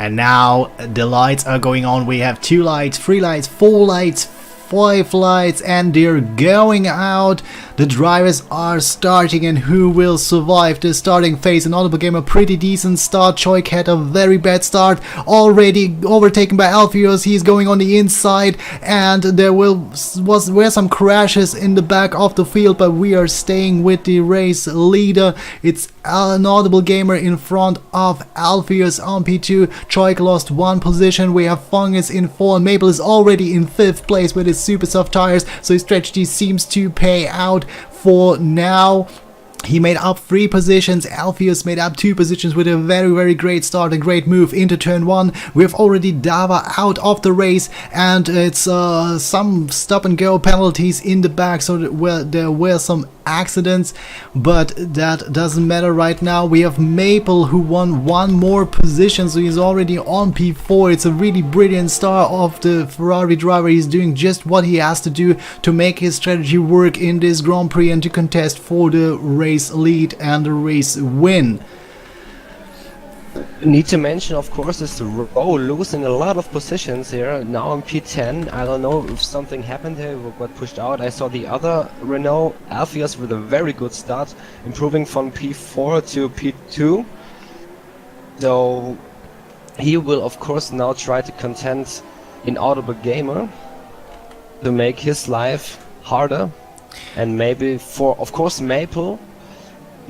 And now the lights are going on. We have 2 lights, 3 lights, 4 lights, 5 lights, and they're going out. The drivers are starting, and who will survive the starting phase? Another game, a pretty decent start. Choik had a very bad start, already overtaken by Alpheus. He's going on the inside, and there were some crashes in the back of the field, but we are staying with the race leader. It's an Audible Gamer in front of Alpheus on P2. Choik lost 1 position. We have Fungus in 4, and Maple is already in 5th place with his super soft tires, so his strategy seems to pay out for now. He made up 3 positions, Alpheus made up 2 positions with a very great start, a great move into turn 1. We have already Dava out of the race, and it's some stop and go penalties in the back, so there were some accidents, but that doesn't matter right now. We have Maple, who won 1 more position, so he's already on P4. It's a really brilliant start of the Ferrari driver. He's doing just what he has to do to make his strategy work in this Grand Prix and to contest for the race lead and the race win. Need to mention, of course, is the Row losing a lot of positions here. Now on P10, I don't know if something happened here, we got pushed out. I saw the other Renault, Alpheus, with a very good start, improving from P4 to P2. So he will, of course, now try to contend in Audible Gamer to make his life harder, and maybe for, of course, Maple,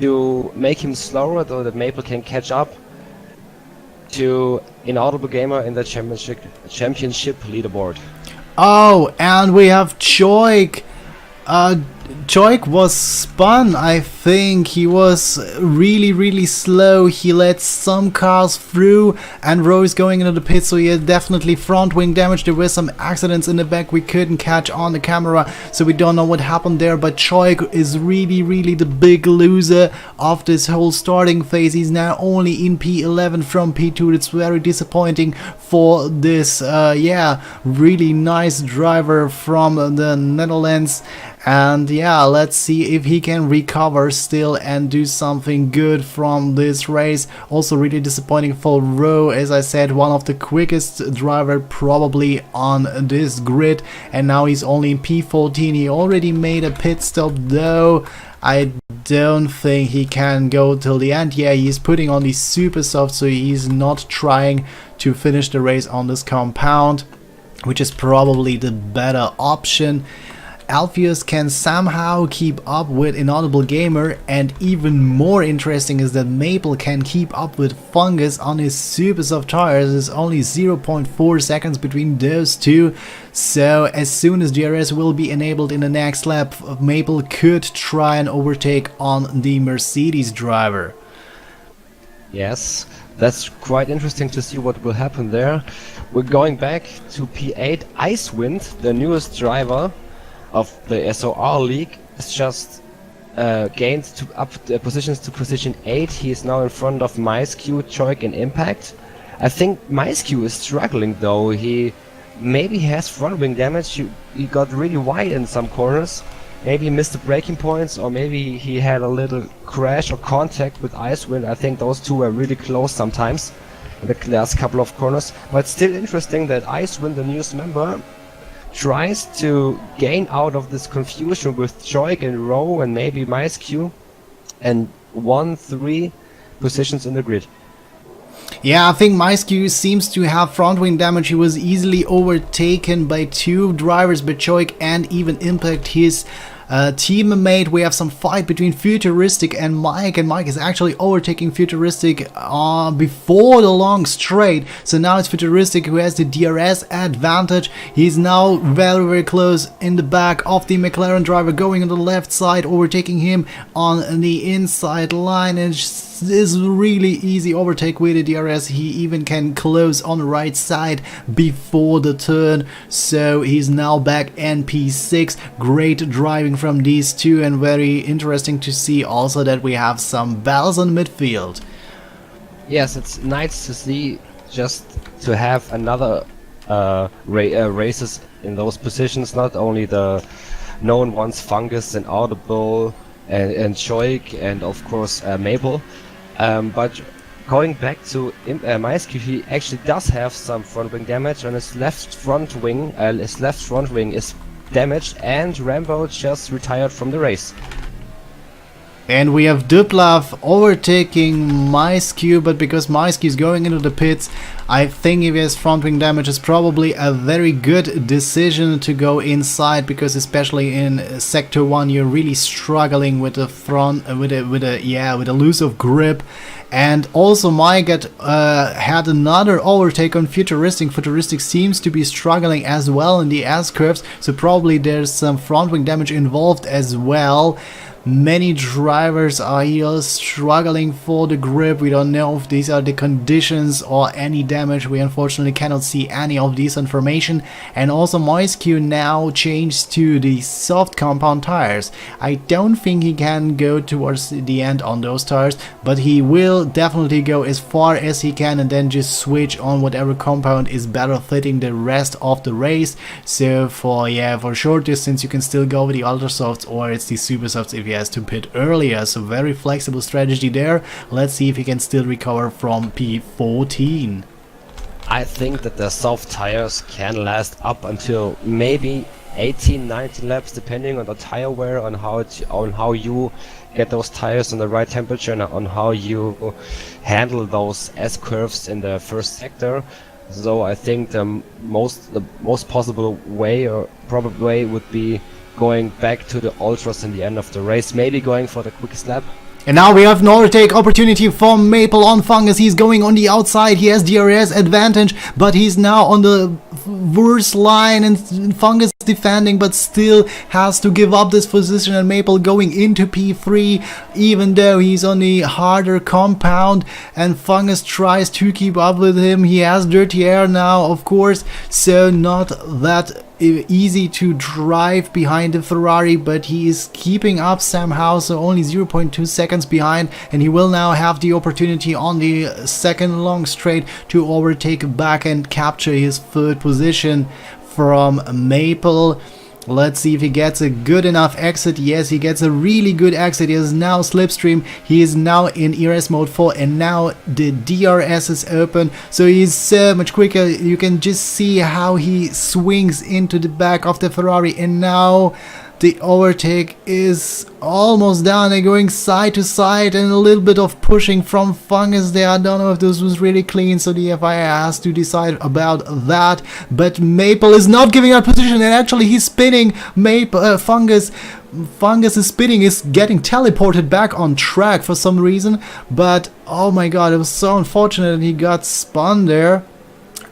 to make him slower, though that Maple can catch up to Inaudible Gamer in the championship leaderboard. Oh, and we have Choik. Choik was spun, I think. He was really slow. He let some cars through, and Rose going into the pit, so he had definitely front wing damage. There were some accidents in the back we couldn't catch on the camera, so we don't know what happened there, but Choik is really the big loser of this whole starting phase. He's now only in P11 from P2. It's very disappointing for this really nice driver from the Netherlands. And yeah, let's see if he can recover still and do something good from this race. Also really disappointing for Rowe, as I said, one of the quickest driver probably on this grid, and now he's only in P14. He already made a pit stop, though I don't think he can go till the end. Yeah, he's putting on the super soft, so he's not trying to finish the race on this compound, which is probably the better option. Alpheus can somehow keep up with Inaudible Gamer, and even more interesting is that Maple can keep up with Fungus on his super soft tires. There's only 0.4 seconds between those two, so as soon as DRS will be enabled in the next lap, Maple could try and overtake on the Mercedes driver. Yes, that's quite interesting to see what will happen there. We're going back to P8. Icewind, the newest driver of the SOR League, has just gained up the positions to position 8. He is now in front of MiceQ, Choik and Impact. I think MiceQ is struggling, though. He maybe has front wing damage. He got really wide in some corners. Maybe he missed the braking points, or maybe he had a little crash or contact with Icewind. I think those two were really close sometimes in the last couple of corners. But still interesting that Icewind, the newest member, tries to gain out of this confusion with Choik and Rowe and maybe MiceQ, and 1-3 positions in the grid. Yeah, I think MiceQ seems to have front wing damage. He was easily overtaken by 2 drivers, by Choik and even Impact, his teammate. We have some fight between Futuristic and Mike is actually overtaking Futuristic before the long straight. So now it's Futuristic who has the DRS advantage. He's now very close in the back of the McLaren driver, going on the left side, overtaking him on the inside line, and is really easy overtake with the DRS. He even can close on the right side before the turn, so he's now back NP6. Great driving from these two, and very interesting to see also that we have some battles in midfield. Yes, it's nice to see, just to have another races in those positions, not only the known ones, Fungus and Audible and Choik and of course Maple, but going back to Maisky, he actually does have some front wing damage, and his left front wing is damaged, and Rambo just retired from the race. And we have Duplav overtaking Maisky, but because Maisky is going into the pits, I think if he has front wing damage, it's probably a very good decision to go inside, because especially in sector 1 you're really struggling with the front with a loose of grip. And also Maigat had another overtake on Futuristic. Futuristic seems to be struggling as well in the S curves, so probably there's some front wing damage involved as well. Many drivers are here struggling for the grip. We don't know if these are the conditions or any damage. We unfortunately cannot see any of this information. And also Maisky now changed to the soft compound tires. I don't think he can go towards the end on those tires, but he will definitely go as far as he can and then just switch on whatever compound is better fitting the rest of the race. So for short distance you can still go with the ultra softs, or it's the super softs if you has to pit earlier, so very flexible strategy there. Let's see if he can still recover from P14. I think that the soft tires can last up until maybe 18-19 laps, depending on the tire wear, on how you get those tires in the right temperature, and on how you handle those S curves in the first sector. So I think the most possible way, or probable way, would be going back to the ultras in the end of the race, maybe going for the quickest lap. And now we have an overtake opportunity for Maple on Fungus. He's going on the outside. He has DRS advantage, but he's now on the worst line, and Fungus defending, but still has to give up this position. And Maple going into P3, even though he's on the harder compound, and Fungus tries to keep up with him. He has dirty air now, of course, so not that easy to drive behind the Ferrari, but he is keeping up somehow, so only 0.2 seconds behind, and he will now have the opportunity on the second long straight to overtake back and capture his third position from Maple. Let's see if he gets a good enough exit. Yes, he gets a really good exit. He is now slipstream. He is now in ERS mode 4, and now the DRS is open, so he's so much quicker. You can just see how he swings into the back of the Ferrari, and now the overtake is almost done. They're going side to side, and a little bit of pushing from Fungus there. I don't know if this was really clean, so the FIA has to decide about that. But Maple is not giving up position, and actually he's spinning. Fungus is spinning, is getting teleported back on track for some reason. But oh my god, it was so unfortunate that he got spun there.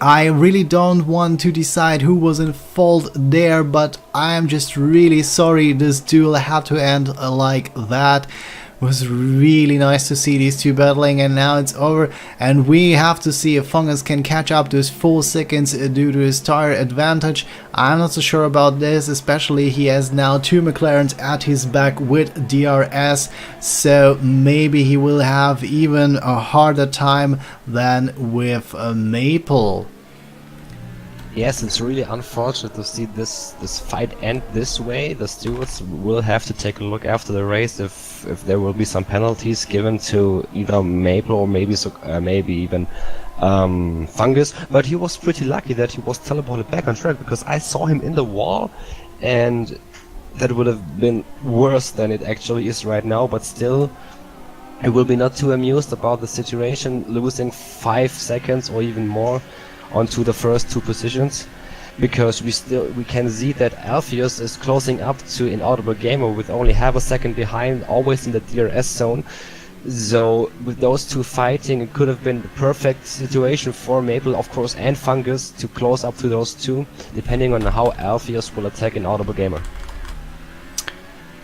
I really don't want to decide who was in fault there, but I am just really sorry this duel had to end like that. It was really nice to see these two battling, and now it's over, and we have to see if Fungus can catch up to his 4 seconds due to his tire advantage. I'm not so sure about this, especially he has now 2 McLarens at his back with DRS, so maybe he will have even a harder time than with Maple. Yes, it's really unfortunate to see this fight end this way. The stewards will have to take a look after the race if there will be some penalties given to either Maple or maybe even Fungus. But he was pretty lucky that he was teleported back on track, because I saw him in the wall, and that would have been worse than it actually is right now. But still, I will be not too amused about the situation, losing 5 seconds or even more onto the first 2 positions, because we can see that Alpheus is closing up to Inaudible Gamer with only half a second behind, always in the DRS zone. So with those two fighting, it could have been the perfect situation for Maple, of course, and Fungus to close up to those two, depending on how Alpheus will attack Inaudible Gamer.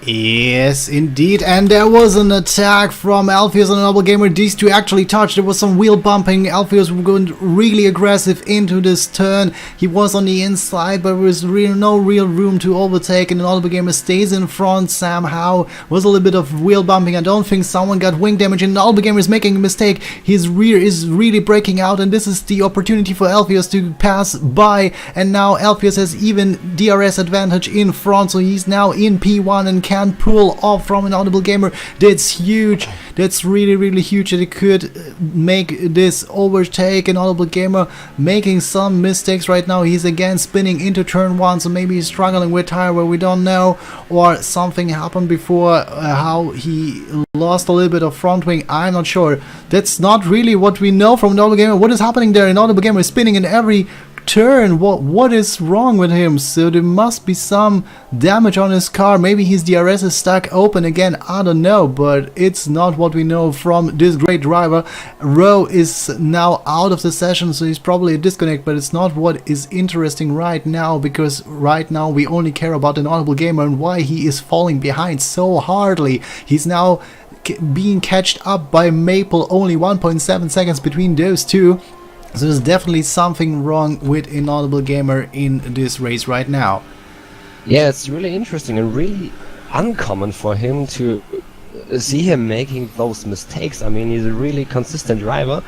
Yes, indeed, and there was an attack from Alpheus on Inaudible Gamer. These two actually touched. There was some wheel bumping. Alpheus was going really aggressive into this turn. He was on the inside, but there was no real room to overtake, and Inaudible Gamer stays in front somehow. Was a little bit of wheel bumping. I don't think someone got wing damage, and Inaudible Gamer is making a mistake. His rear is really breaking out, and this is the opportunity for Alpheus to pass by, and now Alpheus has even DRS advantage in front, so he's now in P1 and can pull off from an Audible Gamer. That's huge. That's really, really huge that it could make this overtake. An Audible Gamer making some mistakes right now. He's again spinning into turn 1, so maybe he's struggling with tire where we don't know, or something happened before, how he lost a little bit of front wing. I'm not sure. That's not really what we know from an Audible Gamer. What is happening there? An Audible Gamer is spinning in every turn. What is wrong with him? So there must be some damage on his car. Maybe his DRS is stuck open again. I don't know, but it's not what we know from this great driver. Rowe is now out of the session, so he's probably a disconnect, but it's not what is interesting right now, because right now we only care about an Audible Gamer and why he is falling behind so hardly. He's now being catched up by Maple, only 1.7 seconds between those two. So there's definitely something wrong with an Audible Gamer in this race right now. Yeah, it's really interesting and really uncommon for him to see him making those mistakes. I mean, he's a really consistent driver,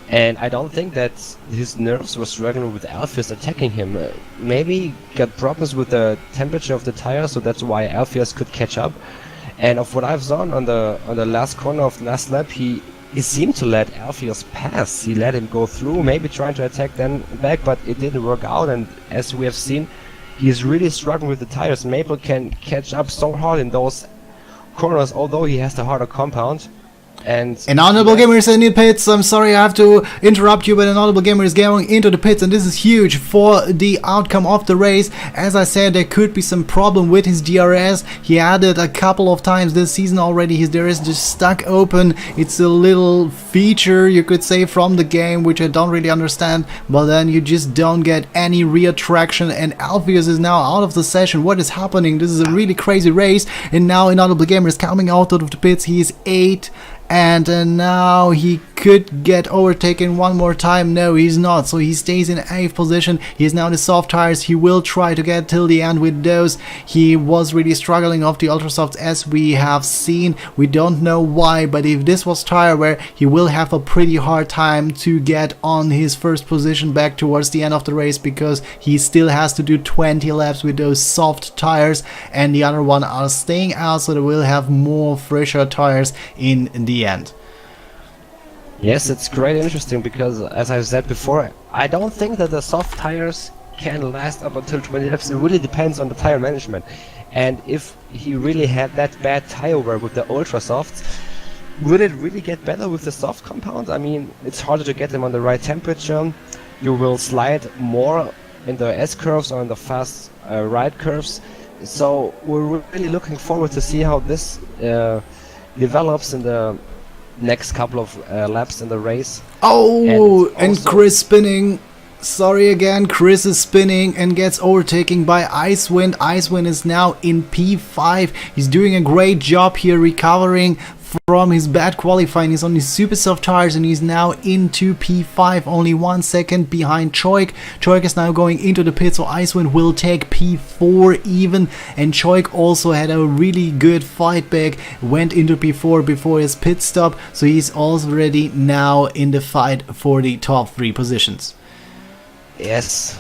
and I don't think that his nerves were struggling with Alpheus attacking him. Maybe he got problems with the temperature of the tire, so that's why Alpheus could catch up. And of what I've seen on the last corner of the last lap, he seemed to let Alpheus pass. He let him go through, maybe trying to attack then back, but it didn't work out. And as we have seen, he's really struggling with the tires. Maple can catch up so hard in those corners, although he has the harder compound. And an Audible Gamer is in the pits. I'm sorry, I have to interrupt you, but an Audible Gamer is going into the pits, and this is huge for the outcome of the race. As I said, there could be some problem with his DRS. He had it a couple of times this season already. His DRS just stuck open. It's a little feature, you could say, from the game, which I don't really understand, but then you just don't get any rear traction, and Alpheus is now out of the session. What is happening? This is a really crazy race, and now an Audible Gamer is coming out of the pits. He is 8. And now he could get overtaken one more time. No, he's not. So he stays in 8th position. He is now in the soft tires. He will try to get till the end with those. He was really struggling off the ultra softs, as we have seen. We don't know why, but if this was tire wear, he will have a pretty hard time to get on his first position back towards the end of the race, because he still has to do 20 laps with those soft tires, and the other one are staying out, so they will have more fresher tires in the end. Yes, it's quite interesting, because as I've said before, I don't think that the soft tires can last up until 20 laps. It really depends on the tire management, and if he really had that bad tire wear with the ultra softs, would it really get better with the soft compound? I mean, it's harder to get them on the right temperature. You will slide more in the S curves or in the fast right curves, so we're really looking forward to see how this develops in the next couple of laps in the race. Oh, and Chris spinning. Sorry again, Chris is spinning and gets overtaken by Icewind. Icewind is now in P5. He's doing a great job here recovering from his bad qualifying. He's on his super soft tires and he's now into P5, only 1 second behind Choik. Choik is now going into the pit, so Icewind will take P4 even, and Choik also had a really good fight back, went into P4 before his pit stop, so he's already now in the fight for the top 3 positions. Yes.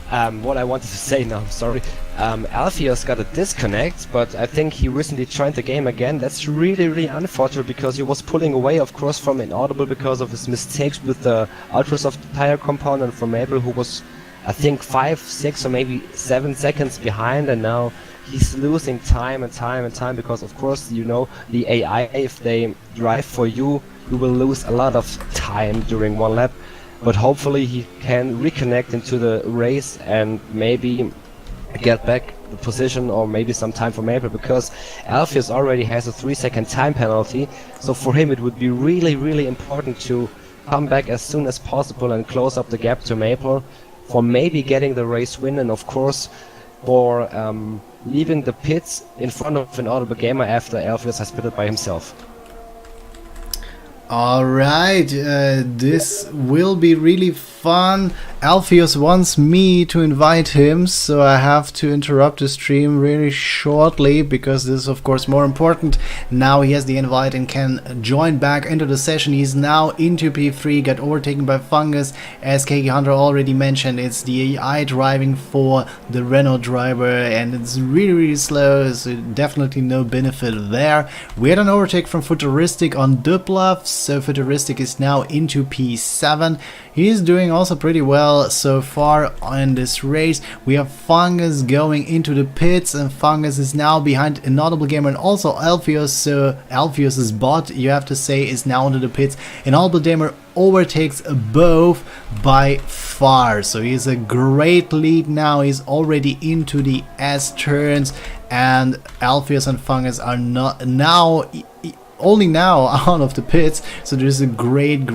What I wanted to say now, sorry. Alpheus got a disconnect, but I think he recently joined the game again. That's really unfortunate, because he was pulling away, of course, from Inaudible because of his mistakes with the Ultrasoft tire compound, and from Maple, who was, I think, 5, 6 or maybe 7 seconds behind, and now he's losing time and time, because, of course, you know, the AI, if they drive for you, you will lose a lot of time during one lap. But hopefully he can reconnect into the race and maybe get back the position, or maybe some time for Maple, because Alpheus already has a 3-second time penalty, so for him it would be really important to come back as soon as possible and close up the gap to Maple for maybe getting the race win, and of course for leaving the pits in front of an Audible Gamer after Alpheus has pitted by himself. Alright, this will be really fun. Alpheus wants me to invite him, so I have to interrupt the stream really shortly because this is of course more important. Now he has the invite and can join back into the session. He's now into P3, got overtaken by Fungus. As Keiki Hunter already mentioned, it's the AI driving for the Renault driver and it's really slow, so definitely no benefit there. We had an overtake from Futuristic on Dublov, so Futuristic is now into P7. He's doing also pretty well so far in this race. We have Fungus going into the pits, and Fungus is now behind Inaudible Gamer and also Alpheus, so Alpheus's bot, you have to say, is now into the pits. Inaudible Gamer overtakes both by far, so he's a great lead now. He's already into the S turns, and Alpheus and Fungus are not now only now out of the pits, so there's a great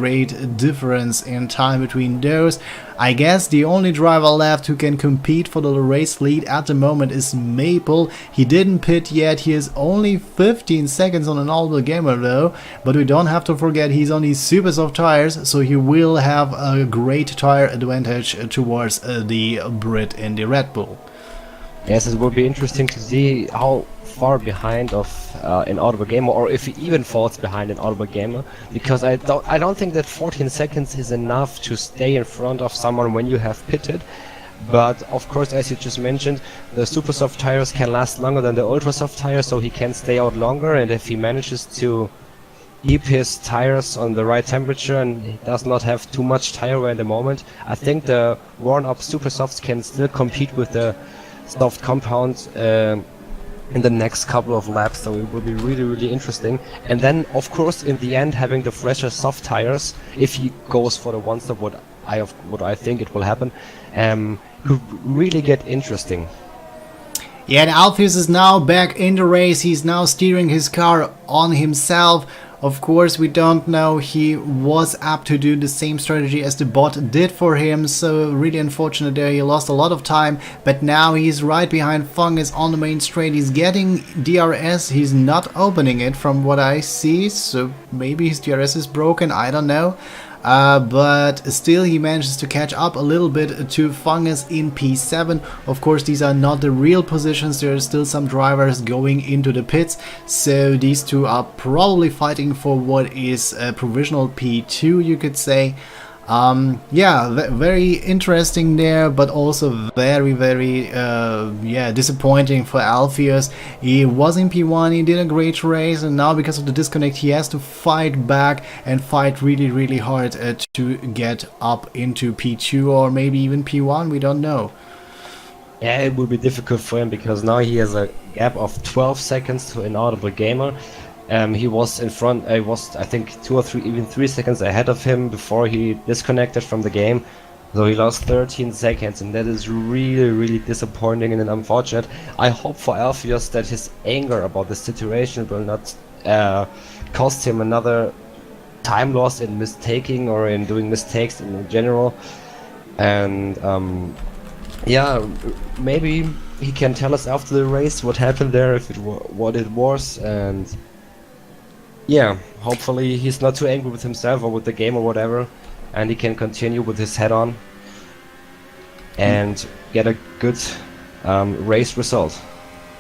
difference in time between those. I guess the only driver left who can compete for the race lead at the moment is Maple. He didn't pit yet, he is only 15 seconds on an Inaudible Gamer though, but we don't have to forget he's on these super soft tires, so he will have a great tire advantage towards the Brit in the Red Bull. Yes, it will be interesting to see how far behind of an Inaudible Gamer, or if he even falls behind an Inaudible Gamer, because I don't think that 14 seconds is enough to stay in front of someone when you have pitted. But of course, as you just mentioned, the super soft tires can last longer than the ultra soft tires, so he can stay out longer, and if he manages to keep his tires on the right temperature and he does not have too much tire wear at the moment, I think the worn up super softs can still compete with the soft compound in the next couple of laps, so it will be really interesting. And then of course in the end, having the fresher soft tires, if he goes for the one stop, what I think it will happen, could really get interesting. Yeah, and Alpheus is now back in the race. He's now steering his car on himself. Of course, we don't know, he was apt to do the same strategy as the bot did for him, so really unfortunate there, he lost a lot of time, but now he's right behind Fungus on the main straight. He's getting DRS, he's not opening it from what I see, so maybe his DRS is broken, I don't know. But still he manages to catch up a little bit to Fungus in P7. Of course, these are not the real positions, there are still some drivers going into the pits, so these two are probably fighting for what is a provisional P2, you could say. Yeah, very interesting there, but also very yeah, disappointing for Alpheus. He was in P1, he did a great race, and now because of the disconnect he has to fight back and fight really hard to get up into P2 or maybe even P1, we don't know. Yeah, it will be difficult for him because now he has a gap of 12 seconds to Inaudible Gamer. He was in front, I think 2 or 3, even 3 seconds ahead of him before he disconnected from the game. So he lost 13 seconds, and that is really disappointing and unfortunate. I hope for Alpheus that his anger about the situation will not cost him another time loss in mistaking or in doing mistakes in general. And yeah, maybe he can tell us after the race what happened there, if it what it was, and yeah, hopefully he's not too angry with himself or with the game or whatever, and he can continue with his head on and get a good race result.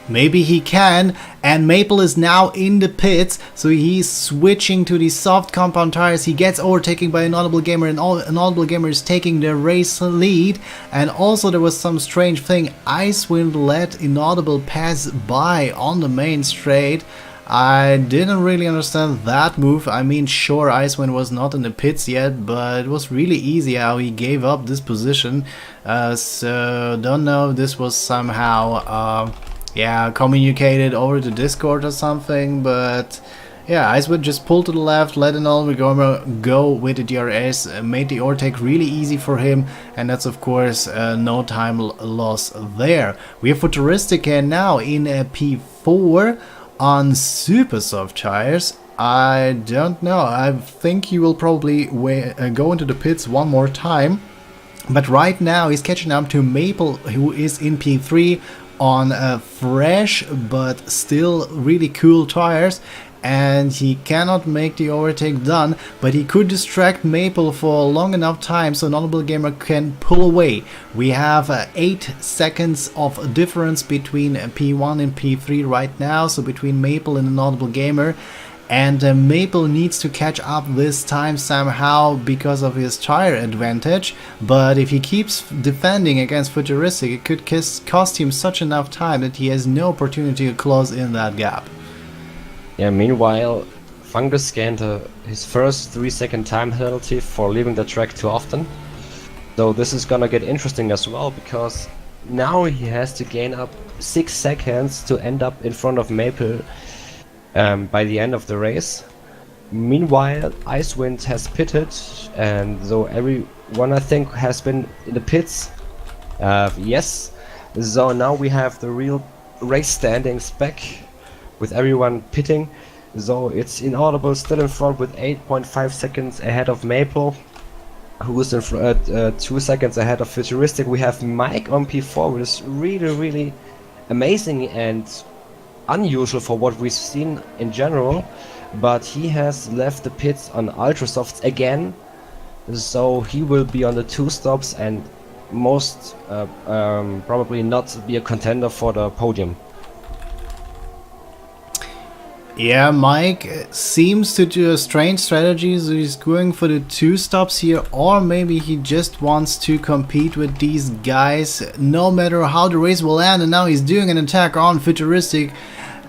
Maybe he can, and Maple is now in the pits, so he's switching to the soft compound tires. He gets overtaken by Inaudible Gamer, and Inaudible Gamer is taking the race lead. And also there was some strange thing, Icewind let Inaudible pass by on the main straight. I didn't really understand that move. I mean, sure, Icewind was not in the pits yet, but it was really easy how he gave up this position. So don't know if this was somehow yeah, communicated over the Discord or something, but yeah, Icewind just pulled to the left, let Inaudible Gamer go with the DRS, made the overtake really easy for him, and that's of course no time loss there. We have Futuristic now in P4 on super soft tires. I don't know, I think he will probably go into the pits one more time, but right now he's catching up to Maple, who is in P3 on fresh but still really cool tires, and he cannot make the overtake done, but he could distract Maple for a long enough time so Notable Gamer can pull away. We have 8 seconds of difference between P1 and P3 right now, so between Maple and the Notable Gamer. And Maple needs to catch up this time somehow because of his tire advantage, but if he keeps defending against Futuristic, it could cost him such enough time that he has no opportunity to close in that gap. Yeah, meanwhile, Fungus scanned his first 3-second time penalty for leaving the track too often. So this is gonna get interesting as well, because now he has to gain up 6 seconds to end up in front of Maple by the end of the race. Meanwhile, Icewind has pitted, and so everyone I think has been in the pits. Yes, so now we have the real race standings back with everyone pitting. So it's Inaudible still in front with 8.5 seconds ahead of Maple, who is in 2 seconds ahead of Futuristic. We have Mike on P4, which is really amazing and unusual for what we've seen in general, but he has left the pits on ultra softs again, so he will be on the 2 stops and most probably not be a contender for the podium. Yeah, Mike seems to do a strange strategy, so he's going for the 2 stops here, or maybe he just wants to compete with these guys no matter how the race will end. And now he's doing an attack on Futuristic,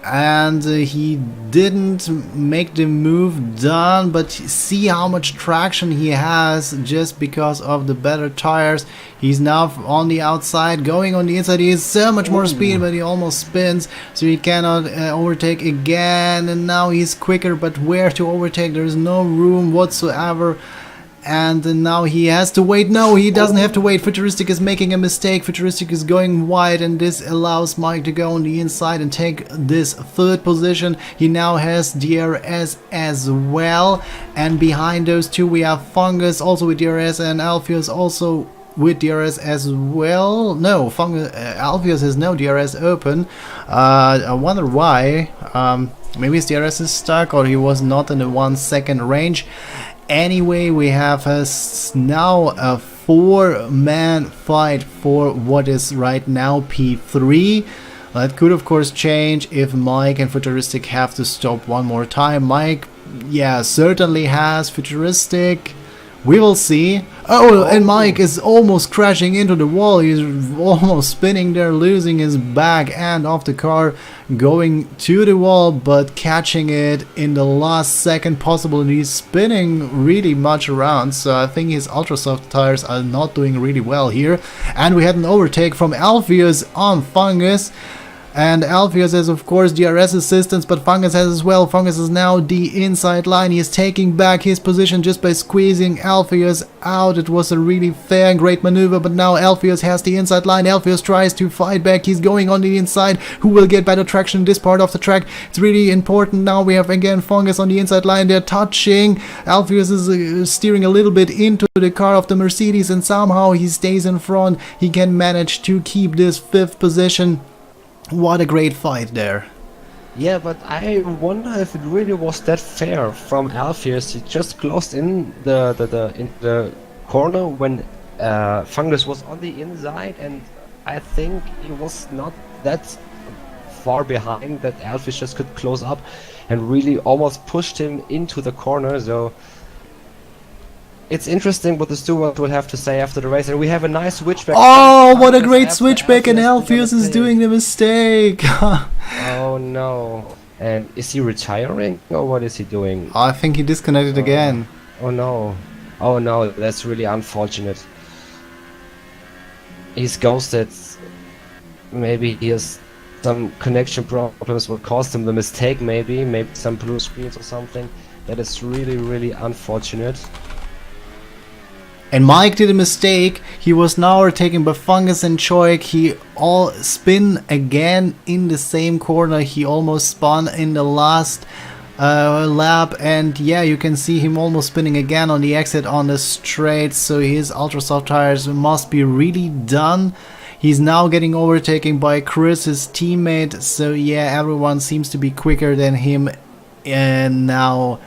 and he didn't make the move done, but see how much traction he has just because of the better tires. He's now on the outside, going on the inside. He has so much more speed, but he almost spins, so he cannot overtake again. And now he's quicker, but where to overtake? There's no room whatsoever. And now he has to wait. No, he doesn't have to wait. Futuristic is making a mistake. Futuristic is going wide, and this allows Mike to go on the inside and take this 3rd position. He now has DRS as well, and behind those two we have Fungus also with DRS, and Alpheus also with DRS as well. No, Alpheus has no DRS open. I wonder why. Maybe his DRS is stuck, or he was not in the 1 second range. Anyway, we have now a 4-man fight for what is right now P3. That could of course change if Mike and Futuristic have to stop one more time. Mike, yeah, certainly has Futuristic. We will see. Oh, and Mike is almost crashing into the wall. He's almost spinning there, losing his back end off the car, going to the wall, but catching it in the last second possible. And he's spinning really much around, so I think his ultra soft tires are not doing really well here. And we had an overtake from Alpheus on Fungus. And Alpheus has of course DRS assistance, but Fungus has as well. Fungus is now the inside line. He is taking back his position just by squeezing Alpheus out. It was a really fair and great maneuver, but now Alpheus has the inside line. Alpheus tries to fight back. He's going on the inside. Who will get better traction in this part of the track? It's really important. Now we have again Fungus on the inside line. They're touching. Alpheus is steering a little bit into the car of the Mercedes, and somehow he stays in front. He can manage to keep this 5th position. What a great fight there. Yeah, but I wonder if it really was that fair from Alpheus. He just closed in the corner when Fungus was on the inside, and I think he was not that far behind that Alpheus just could close up and really almost pushed him into the corner. So it's interesting what the steward will have to say after the race, and we have a nice switchback. Oh, what a great switchback, and Alpheus is doing the mistake. Oh no. And is he retiring, or what is he doing? I think he disconnected again. Oh no. Oh no, that's really unfortunate. He's ghosted. Maybe he has some connection problems what caused him the mistake, maybe some blue screens or something. That is really unfortunate. And Mike did a mistake. He was now overtaken by Fungus and Choik. He all spin again in the same corner. He almost spun in the last lap, and yeah, you can see him almost spinning again on the exit on the straight. So his ultra soft tires must be really done. He's now getting overtaken by Chris, his teammate. So yeah, everyone seems to be quicker than him and now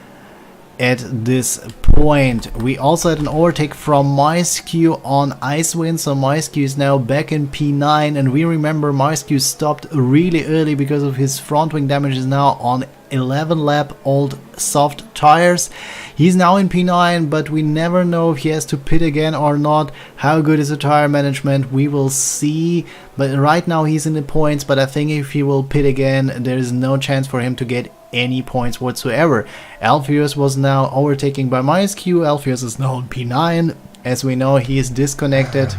at this point. We also had an overtake from MySQ on Icewind, so MySQ is now back in P9, and we remember MySQ stopped really early because of his front wing damage is now on 11 lap old soft tires. He's now in P9, but we never know if he has to pit again or not. How good is the tire management? We will see. But right now he's in the points, but I think if he will pit again, there is no chance for him to get any points whatsoever. Alpheus was now overtaken by MySQ. Alpheus is now on P9. As we know, he is disconnected,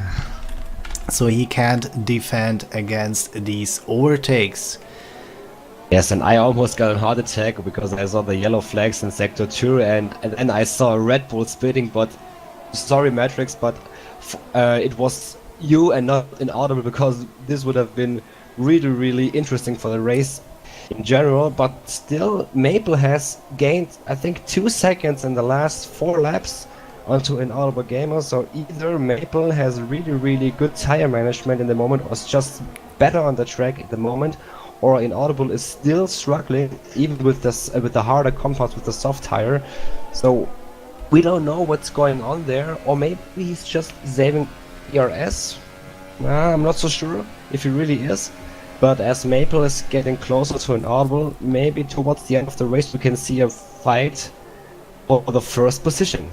so he can't defend against these overtakes. Yes, and I almost got a heart attack because I saw the yellow flags in Sector 2 and I saw a Red Bull spitting, but sorry Matrix, but it was you and not inaudible, because this would have been really interesting for the race in general. But still, Maple has gained, I think, 2 seconds in the last 4 laps onto Inaudible Gamer, so either Maple has really good tire management in the moment, or is just better on the track at the moment, or Inaudible is still struggling even with this with the harder compounds, with the soft tire. So we don't know what's going on there, or maybe he's just saving ERS. I'm not so sure if he really is. But as Maple is getting closer to Inaudible, maybe towards the end of the race we can see a fight for the first position.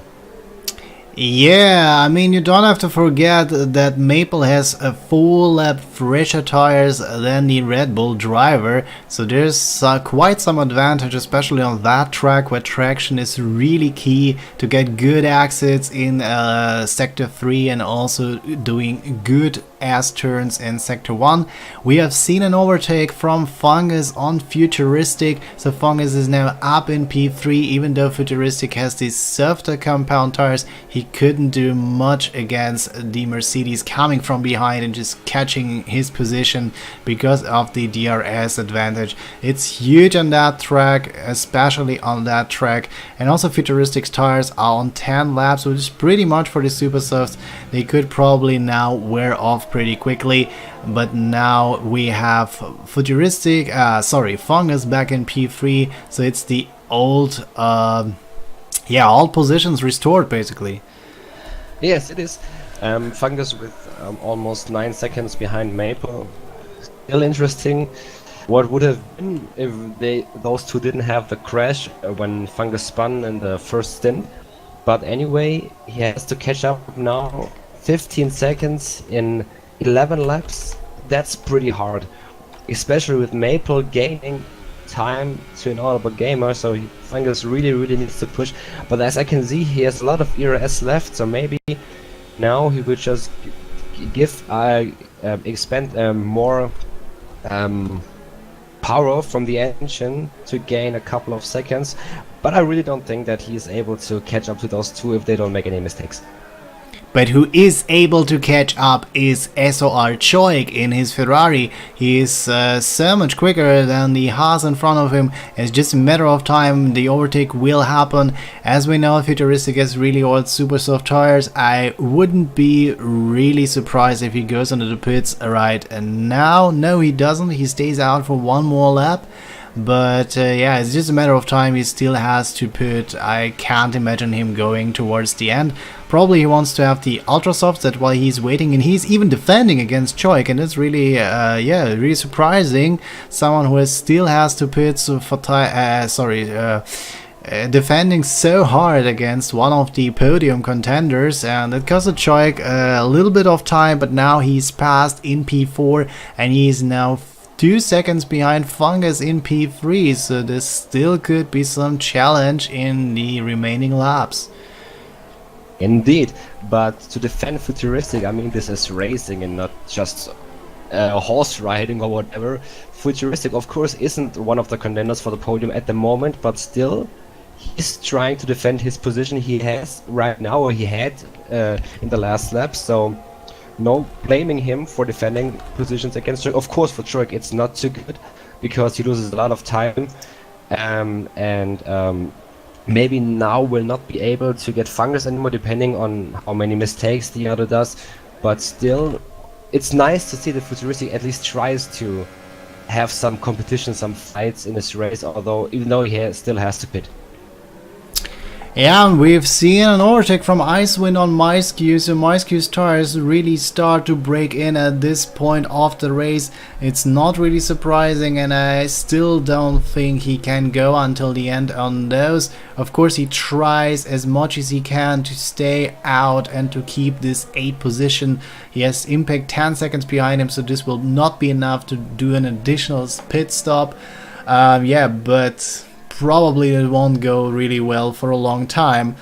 Yeah, I mean, you don't have to forget that Maple has a full lap fresher tires than the Red Bull driver, so there's quite some advantage, especially on that track where traction is really key to get good exits in Sector 3 and also doing good ass turns in Sector 1. We have seen an overtake from Fungus on Futuristic, so Fungus is now up in P3. Even though Futuristic has these softer compound tires, he couldn't do much against the Mercedes coming from behind and just catching his position because of the DRS advantage. It's huge on that track, especially on that track. And also Futuristic's tires are on 10 laps, which is pretty much for the super softs. They could probably now wear off pretty quickly, but now we have Fungus back in P3, so it's the old all positions restored basically. Yes, it is. Fungus with almost 9 seconds behind Maple. Still interesting. What would have been if those two didn't have the crash when Fungus spun in the first stint. But anyway, he has to catch up now. 15 seconds in 11 laps. That's pretty hard, especially with Maple gaining time to Inaudible Gamer, so Fungus really needs to push. But as I can see, he has a lot of ERS left, so maybe now he will just expend more power from the engine to gain a couple of seconds. But I really don't think that he is able to catch up to those two if they don't make any mistakes. But who is able to catch up is SOR Choik in his Ferrari. He is so much quicker than the Haas in front of him. It's just a matter of time. The overtake will happen. As we know, Futuristic has really old super soft tires. I wouldn't be really surprised if he goes into the pits right now. No, he doesn't. He stays out for one more lap. But yeah, it's just a matter of time. He still has to pit. I can't imagine him going towards the end. Probably he wants to have the ultra softs, that while he's waiting, and he's even defending against Choik, and it's really really surprising. Someone who still has to pit for defending so hard against one of the podium contenders, and it cost Choik a little bit of time, but now he's passed in P4 and he's now 2 seconds behind Fungus in P3, so there still could be some challenge in the remaining laps. Indeed, but to defend Futuristic, I mean, this is racing and not just horse riding or whatever. Futuristic, of course, isn't one of the contenders for the podium at the moment, but still, he's trying to defend his position he has right now, or he had in the last lap, so no blaming him for defending positions against Choik. Of course, for Choik it's not too good because he loses a lot of time, maybe now will not be able to get Fungus anymore, depending on how many mistakes the other does. But still, it's nice to see that Futuristic at least tries to have some competition, some fights in this race, although even though still has to pit. Yeah, and we've seen an overtake from Icewind on Maisky, so Maisky's tires really start to break in at this point of the race. It's not really surprising, and I still don't think he can go until the end on those. Of course, he tries as much as he can to stay out and to keep this 8th position. He has Impact 10 seconds behind him, so this will not be enough to do an additional pit stop. Yeah, but probably it won't go really well for a long time.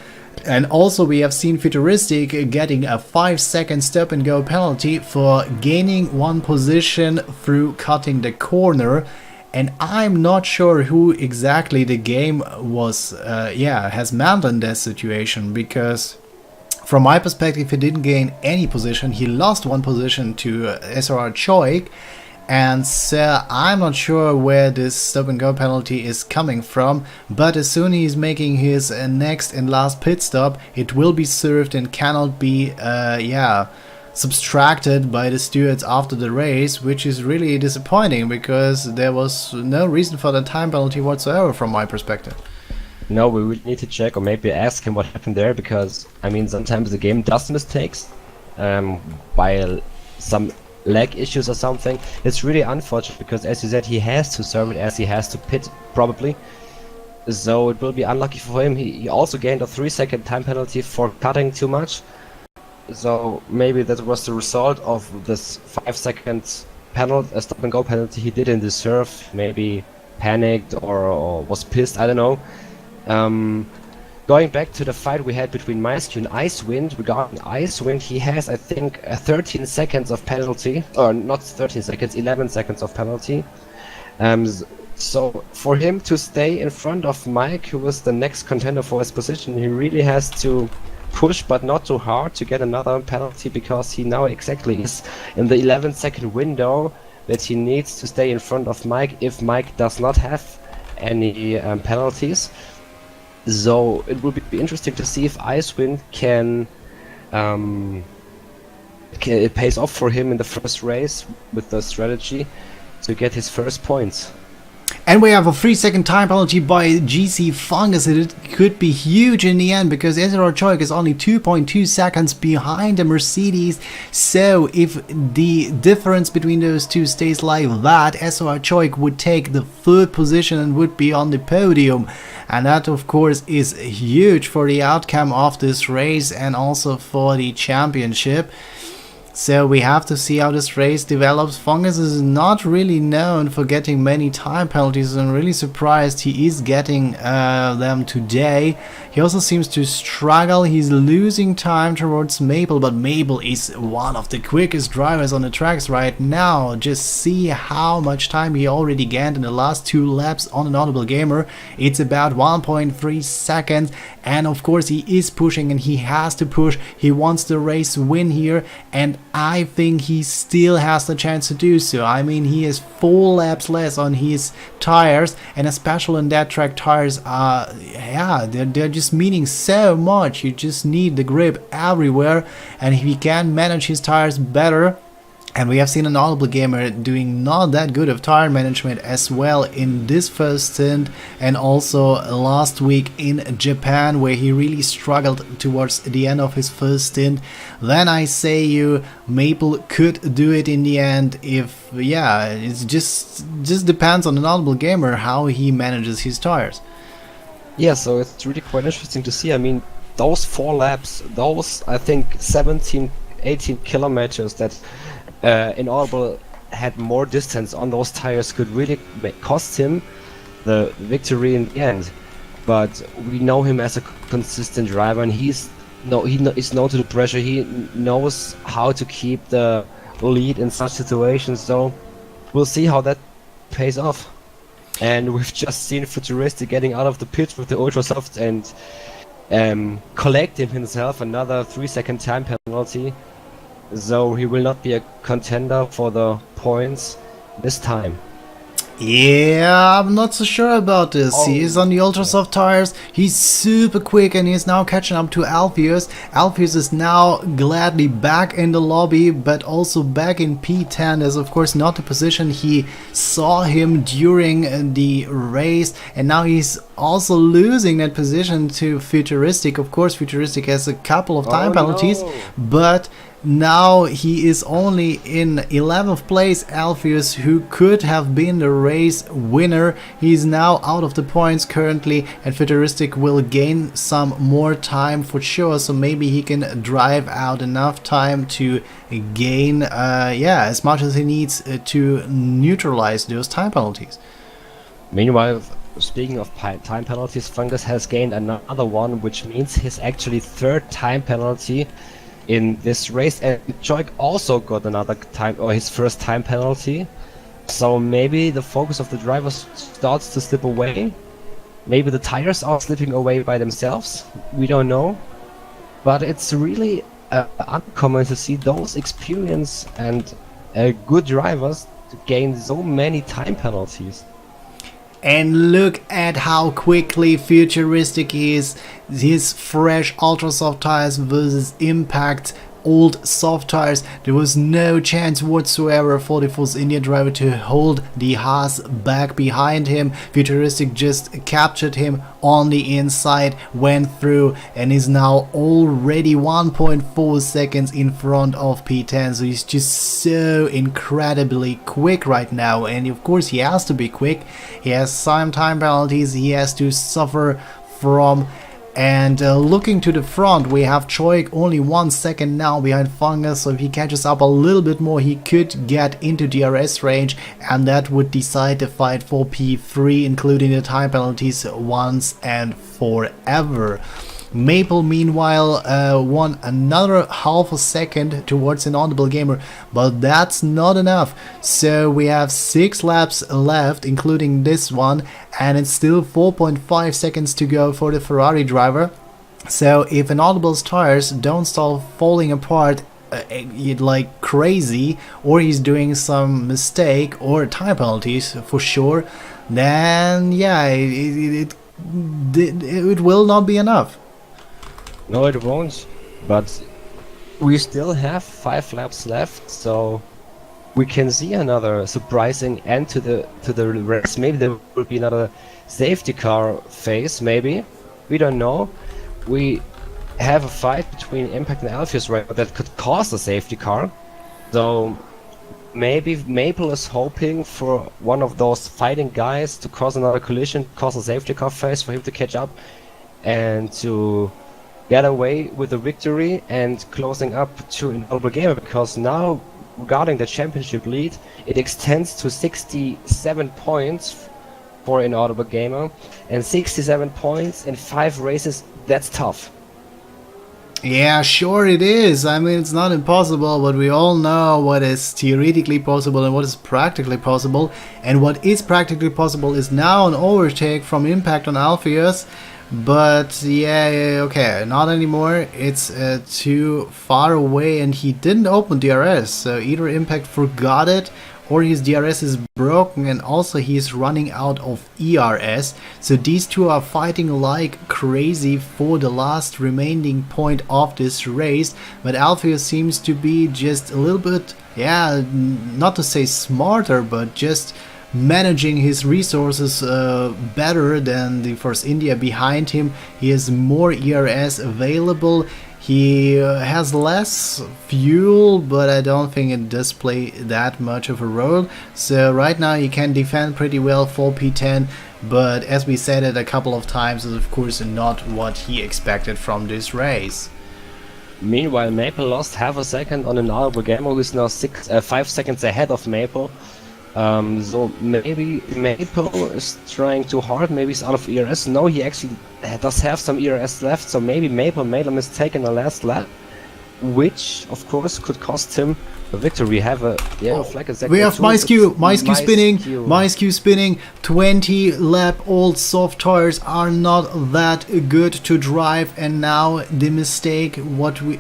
And also we have seen Futuristic getting a 5-second stop and go penalty for gaining 1 position through cutting the corner. And I'm not sure who exactly the game was has meant in that situation, because from my perspective he didn't gain any position. He lost 1 position to SRR Choik. And so I'm not sure where this stop and go penalty is coming from, but as soon as he's making his next and last pit stop, it will be served and cannot be subtracted by the stewards after the race, which is really disappointing because there was no reason for the time penalty whatsoever from my perspective. No, we would need to check or maybe ask him what happened there, because I mean sometimes the game does mistakes by some lag issues or something. It's really unfortunate because, as you said, he has to serve it as he has to pit probably, so it will be unlucky for him. He also gained a 3-second time penalty for cutting too much, so maybe that was the result of this 5 seconds penalty, a stop and go penalty he didn't deserve. Maybe panicked or was pissed, I don't know. Going back to the fight we had between Maisky and Icewind, regarding Icewind, he has, I think, 13 seconds of penalty, or not 13 seconds, 11 seconds of penalty. So for him to stay in front of Mike, who was the next contender for his position, he really has to push, but not too hard, to get another penalty, because he now exactly is in the 11-second window that he needs to stay in front of Mike if Mike does not have any penalties. So it will be interesting to see if Icewind can it pays off for him in the first race with the strategy to get his first points. And we have a 3-second time penalty by GC Fungus. It could be huge in the end, because SRR Choik is only 2.2 seconds behind the Mercedes. So if the difference between those two stays like that, SRR Choik would take the 3rd position and would be on the podium. And that of course is huge for the outcome of this race and also for the championship. So we have to see how this race develops. Fungus is not really known for getting many time penalties, and I'm really surprised he is getting them today. He also seems to struggle. He's losing time towards Maple, but Maple is one of the quickest drivers on the tracks right now. Just see how much time he already gained in the last 2 laps on an Audible Gamer. It's about 1.3 seconds, and of course he is pushing, and he has to push. He wants the race win here, and I think he still has the chance to do so. I mean, he has 4 laps less on his tires, and especially on that track, tires are, they're just meaning so much. You just need the grip everywhere, and if he can manage his tires better, and we have seen an Audible Gamer doing not that good of tire management as well in this first stint, and also last week in Japan, where he really struggled towards the end of his first stint, then I say you, Maple could do it in the end. If it just depends on an Audible Gamer how he manages his tires. Yeah, so it's really quite interesting to see. I mean, those 4 laps, those I think 17-18 kilometers that in Audible had more distance on those tires could really cost him the victory in the end. But we know him as a consistent driver, and he is known to the pressure. He knows how to keep the lead in such situations, so we'll see how that pays off. And we've just seen Futuristic getting out of the pit with the Ultra Soft and collecting himself another 3-second time penalty. So he will not be a contender for the points this time. Yeah, I'm not so sure about this. He is on the ultra soft tires. He's super quick and he's now catching up to Alpheus. Alpheus is now gladly back in the lobby, but also back in P10. Is of course not the position he saw him during the race, and now he's also losing that position to Futuristic. Of course, Futuristic has a couple of time penalties, but now he is only in 11th place. Alpheus, who could have been the race winner, he's now out of the points currently, and Futuristic will gain some more time for sure, so maybe he can drive out enough time to gain as much as he needs to neutralize those time penalties. Meanwhile, speaking of time penalties, Fungus has gained another one, which means his actually third time penalty in this race, and Joik also got another time, or his first time penalty. So maybe the focus of the drivers starts to slip away. Maybe the tires are slipping away by themselves. We don't know. But it's really uncommon to see those experienced and good drivers to gain so many time penalties. And look at how quickly Futuristic is. His fresh ultra soft tires versus Impact old soft tires. There was no chance whatsoever for the Force India driver to hold the Haas back behind him. Futuristic just captured him on the inside, went through, and is now already 1.4 seconds in front of P10. So he's just so incredibly quick right now, and of course he has to be quick. He has some time penalties he has to suffer from. And looking to the front, we have Joik only 1 second now behind Fungus, so if he catches up a little bit more, he could get into DRS range, and that would decide the fight for P3, including the time penalties once and forever. Maple, meanwhile, won another half a second towards an Audible Gamer, but that's not enough. So we have 6 laps left, including this one, and it's still 4.5 seconds to go for the Ferrari driver. So if an Audible's tires don't start falling apart like crazy, or he's doing some mistake or time penalties for sure, then yeah, it will not be enough. No, it won't, but we still have 5 laps left, so we can see another surprising end to the race. Maybe there will be another safety car phase, maybe. We don't know. We have a fight between Impact and Alpheus right now that could cause a safety car. So maybe Maple is hoping for one of those fighting guys to cause another collision, cause a safety car phase for him to catch up and to get away with the victory and closing up to Inaudible Gamer, because now regarding the championship lead, it extends to 67 points for Inaudible Gamer, and 67 points in 5 races, that's tough. Yeah, sure it is. I mean, it's not impossible, but we all know what is theoretically possible and what is practically possible. And what is practically possible is now an overtake from Impact on Alpheus. But yeah, okay, not anymore. It's too far away, and he didn't open DRS, so either Impact forgot it or his DRS is broken, and also he's running out of ERS. So these two are fighting like crazy for the last remaining point of this race, but Alpheus seems to be just a little bit, yeah, not to say smarter, but just managing his resources better than the Force India behind him. He has more ERS available. He has less fuel, but I don't think it does play that much of a role. So right now he can defend pretty well for P10, but as we said it a couple of times, is of course not what he expected from this race. Meanwhile, Maple lost half a second on an Audible Gamer, who is now 5 seconds ahead of Maple. So maybe Maple is trying too hard, maybe he's out of ERS. No, he actually does have some ERS left, so maybe Maple made a mistake in the last lap which of course could cost him a victory. We have a yellow flag in sector We have 2. Maisky spinning, Maisky. Maisky spinning. 20 lap old soft tires are not that good to drive, and now the mistake which we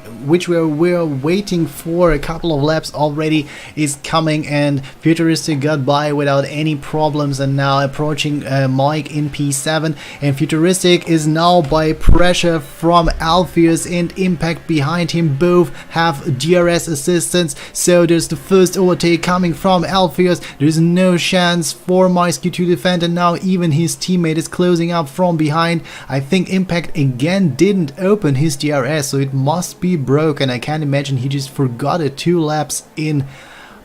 were waiting for a couple of laps already is coming, and Futuristic got by without any problems and now approaching Mike in P7, and Futuristic is now by pressure from Alpheus and Impact behind him. Both have DRS assistance. So there's the first overtake coming from Alpheus. There's no chance for Maisky to defend, and now even his teammate is closing up from behind. I think Impact again didn't open his DRS, so it must be broken. I can't imagine he just forgot it 2 laps in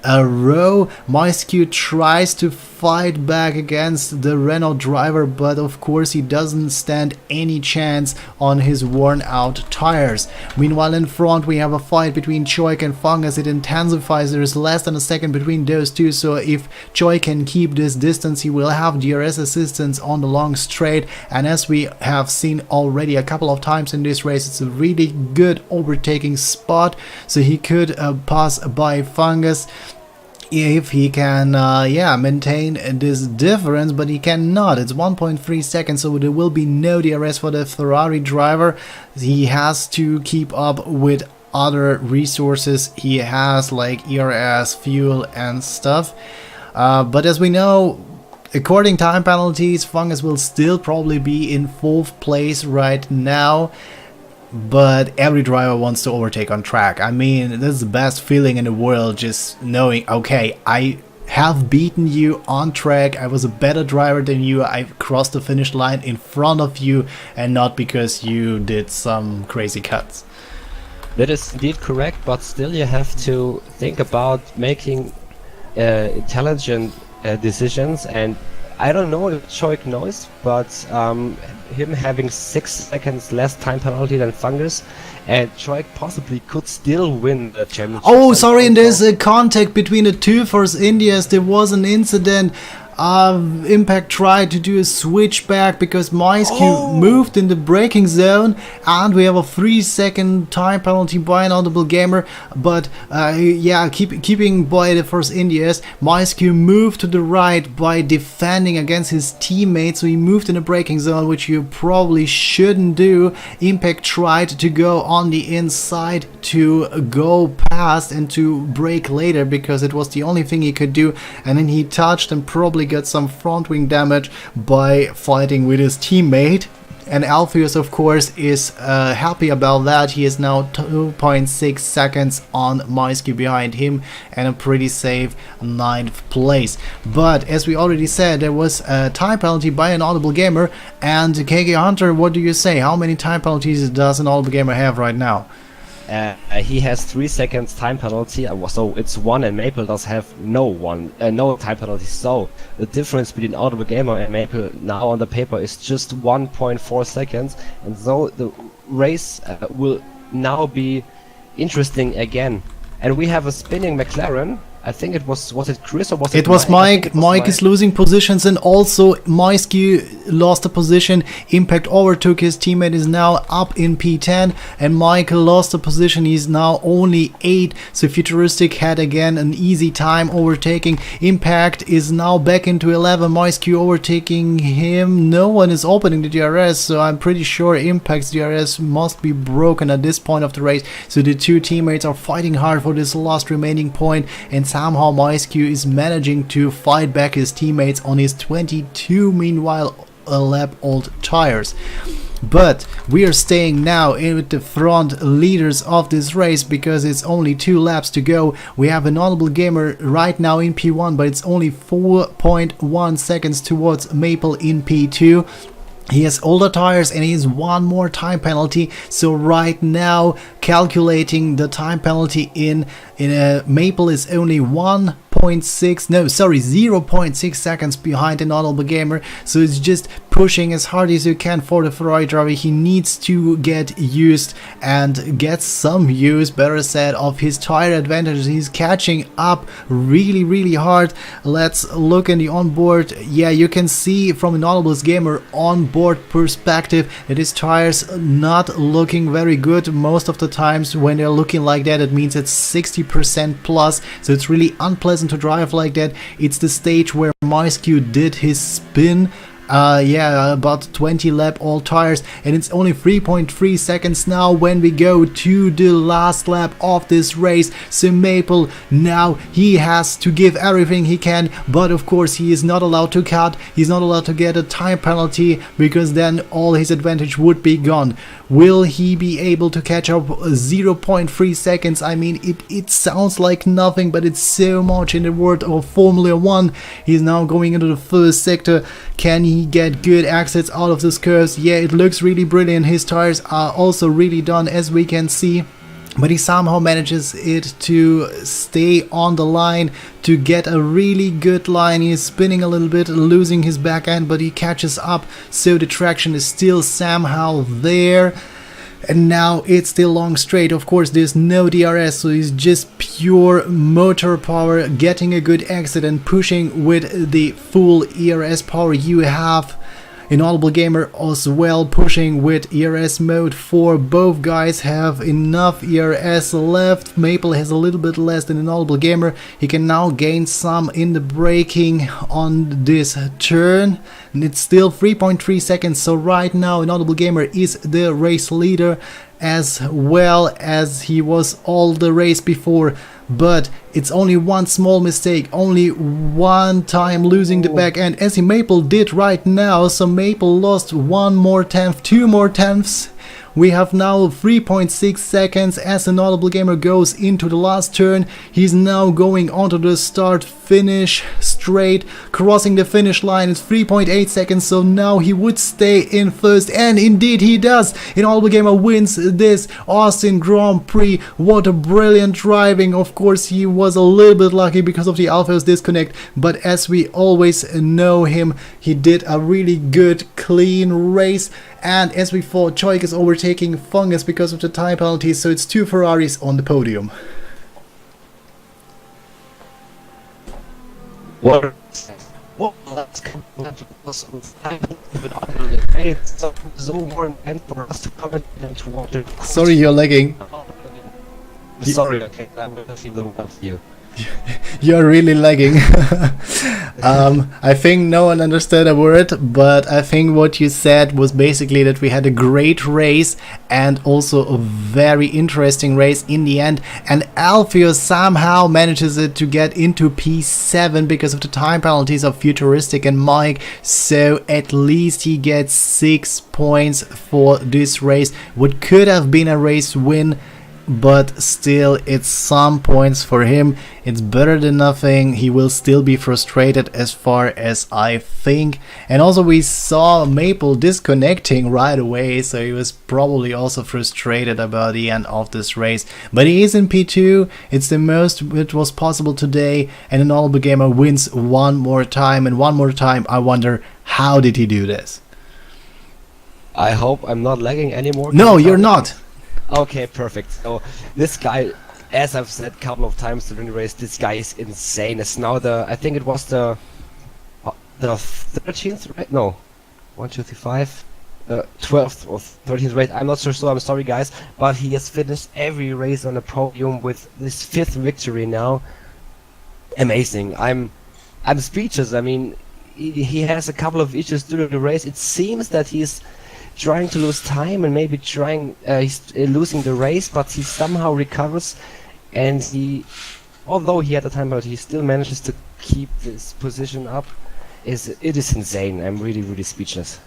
a row. Maisky tries to fight back against the Renault driver, but of course he doesn't stand any chance on his worn out tires. Meanwhile in front we have a fight between Choi and Fungus. It intensifies. There is less than a second between those two, so if Choi can keep this distance he will have DRS assistance on the long straight, and as we have seen already a couple of times in this race, it's a really good overtaking spot, so he could pass by Fungus if he can maintain this difference, but he cannot. It's 1.3 seconds, so there will be no DRS for the Ferrari driver. He has to keep up with other resources he has, like ERS, fuel and stuff, but as we know, according time penalties, Fungus will still probably be in 4th place right now. But every driver wants to overtake on track. I mean, this is the best feeling in the world, just knowing, okay, I have beaten you on track, I was a better driver than you, I crossed the finish line in front of you, and not because you did some crazy cuts. That is indeed correct, but still you have to think about making intelligent decisions, and I don't know if Choik knows, but him having 6 seconds less time penalty than Fungus, and Choik possibly could still win the championship. Oh, sorry, and there's a contact between the two Force Indias. There was an incident. Impact tried to do a switchback because Maisky moved in the braking zone, and we have a 3-second time penalty by an audible gamer. But keeping by the Force Indias, Maisky moved to the right by defending against his teammate, so he moved in the braking zone, which you probably shouldn't do. Impact tried to go on the inside to go past and to brake later because it was the only thing he could do, and then he touched and probably got some front wing damage by fighting with his teammate. And Alpheus of course is happy about that. He is now 2.6 seconds on Maisky behind him and a pretty safe 9th place. But as we already said, there was a time penalty by an audible gamer. And KK Hunter, what do you say? How many time penalties does an audible gamer have right now? He has 3 seconds time penalty, so it's 1, and Maple does have no time penalty. So the difference between Audible Gamer and Maple now on the paper is just 1.4 seconds, and so the race will now be interesting again. And we have a spinning McLaren. I think it was it Chris or was it? It was Mike. Mike is losing positions, and also Maisky lost a position. Impact overtook his teammate, is now up in P10, and Michael lost a position. He's now only 8. So Futuristic had again an easy time overtaking. Impact is now back into 11. Maisky overtaking him. No one is opening the DRS, so I'm pretty sure Impact's DRS must be broken at this point of the race. So the two teammates are fighting hard for this last remaining point, and somehow Maisky is managing to fight back his teammates on his 22 meanwhile a lap old tires. But we are staying now in with the front leaders of this race because it's only 2 laps to go. We have an audible gamer right now in P1, but it's only 4.1 seconds towards Maple in P2. He has older tires and he has 1 more time penalty, so right now calculating the time penalty in Maple is only 0.6 seconds behind an audible gamer, so it's just pushing as hard as you can for the Ferrari driver. He needs to get used and get some use, better said, of his tire advantages. He's catching up really hard. Let's look in the onboard. Yeah, you can see from an audible gamer onboard perspective that his tires not looking very good most of the times when they're looking like that, it means it's 60% plus, so it's really unpleasant to drive like that. It's the stage where MySQ did his spin. Yeah, about 20 lap all tires, and it's only 3.3 seconds now when we go to the last lap of this race. So Maple, now he has to give everything he can, but of course he is not allowed to cut, he's not allowed to get a time penalty, because then all his advantage would be gone. Will he be able to catch up 0.3 seconds? I mean, it sounds like nothing, but it's so much in the world of Formula 1. He's now going into the first sector. Can he get good exits out of this curves? Yeah, it looks really brilliant. His tires are also really done, as we can see. But he somehow manages it to stay on the line, to get a really good line. He's spinning a little bit, losing his back end, but he catches up, so the traction is still somehow there. And now it's still long straight. Of course, there's no DRS, so he's just pure motor power, getting a good exit and pushing with the full ERS power you have. Inaudible Gamer as well, pushing with ERS mode 4. Both guys have enough ERS left. Maple has a little bit less than Inaudible Gamer. He can now gain some in the braking on this turn. And it's still 3.3 seconds, so right now Inaudible Gamer is the race leader, as well as he was all the race before. But it's only one small mistake, only one time losing the back end, as Maple did right now. So Maple lost 1 more tenth, 2 more tenths. We have now 3.6 seconds as Inaudible Gamer goes into the last turn. He's now going onto the start finish straight, crossing the finish line. It's 3.8 seconds, so now he would stay in first, and indeed he does. Inaudible Gamer wins this Austin Grand Prix. What a brilliant driving. Of course, he was a little bit lucky because of the Alpha's disconnect, but as we always know him, he did a really good clean race. And as we thought, Choik is overtaking Fungus because of the time penalties, so it's 2 Ferraris on the podium. What? Let's come so more important for us to comment and to watch it. Sorry, you're lagging. Sorry, okay, I'm gonna see the one for you. You're really lagging. I think no one understood a word, but I think what you said was basically that we had a great race and also a very interesting race in the end, and Alfio somehow manages it to get into P7 because of the time penalties of Futuristic and Mike, so at least he gets 6 points for this race. What could have been a race win, but still it's some points for him. It's better than nothing. He will still be frustrated as far as I think. And also we saw Maple disconnecting right away, so he was probably also frustrated about the end of this race. But he is in P2. It's the most it was possible today, and Inaudible Gamer wins one more time. And one more time I wonder, how did he do this? I hope I'm not lagging anymore. No, you're not. Okay, perfect. So this guy, as I've said a couple of times during the race, this guy is insane. It's now I think it was the 13th, right? No, 1, 2, 3, 5, 12th or 13th race. I'm not sure, so I'm sorry, guys. But he has finished every race on the podium with this 5th victory now. Amazing. I'm speechless. I mean, he has a couple of issues during the race. It seems that he's trying to lose time and maybe he's losing the race, but he somehow recovers, and although he had a time penalty, he still manages to keep this position up. It is insane. I'm really speechless.